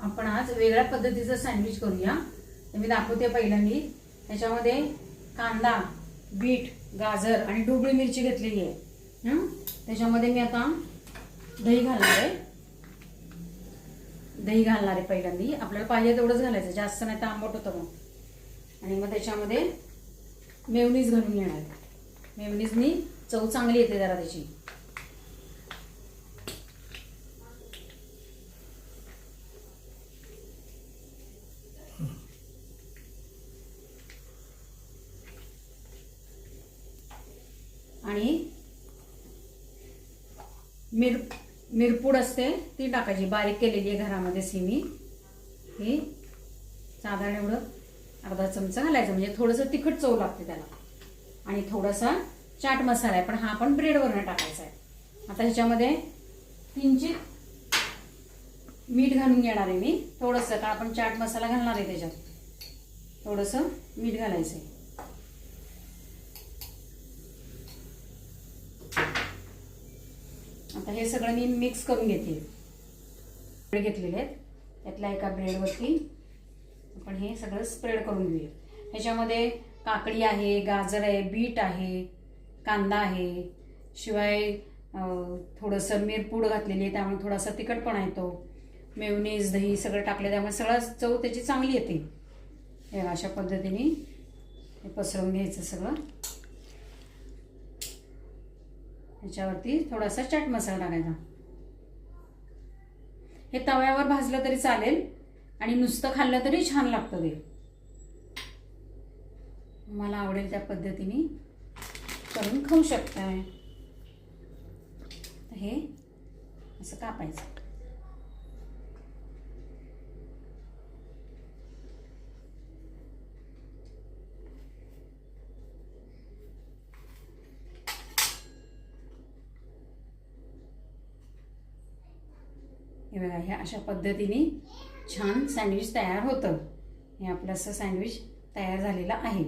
आपण आज वेगळ्या पद्धतीचं सँडविच करूया। तर मी दाखवते पहिल्यांदा त्याच्यामध्ये कांदा, बीट, गाजर आणि ढोबळी मिरची घेतलेली आहे। त्याच्यामध्ये मी आता दही घालणार आहे। दही घालणार आहे पहिल्यांदा, आपल्याला पाहिजे तेवढंच घालायचं, जास्त नाही तर आंबट होतं मग। आणि मग त्याच्यामध्ये मेयोनीज घालून घेणार आहे। मेयोनीजनी चव चांगली येते जरा त्याची। आणि मिरपूड असते ती टाकायची, बारीक केलेली आहे घरामध्येच मी। हे साधारण एवढं अर्धा चमचा घालायचं, म्हणजे थोडंसं तिखट चव लागते त्याला। आणि थोडासा चाट मसाला आहे, पण हा आपण ब्रेडवरनं टाकायचा आहे। आता ह्याच्यामध्ये किंचित मीठ घालून घेणार आहे मी, थोडंसं, कारण आपण चाट मसाला घालणार आहे त्याच्यात। थोडंसं मीठ घालायचं आहे। आता हे सगळं मी मिक्स करून घेते। ब्रेड घेतलेले आहेत, त्यातल्या एका ब्रेडवरती आपण हे सगळं स्प्रेड करून घेऊया। ह्याच्यामध्ये काकडी आहे, गाजर आहे, बीट आहे, कांदा आहे, शिवाय थोडंसं मिरपूड घातलेली आहे, त्यामुळे थोडासा तिखटपणा येतो। मेयोनीज, दही सगळं टाकले, त्यामुळे सगळं चव त्याची चांगली येते। हे अशा पद्धतीने हे पसरवून घ्यायचं सगळं। ह्याच्यावरती थोडासा चाट मसाला टाकायचा। हे तव्यावर भाजलं तरी चालेल आणि नुसतं खाल्लं तरी छान लागतं ते। मला आवडेल त्या पद्धतीने करून खाऊ शकताय। हे असं कापायचं। हे बघा, ह्या अशा पद्धतीने छान सँडविच तयार होतं। हे आपलं असं सँडविच तयार झालेलं आहे।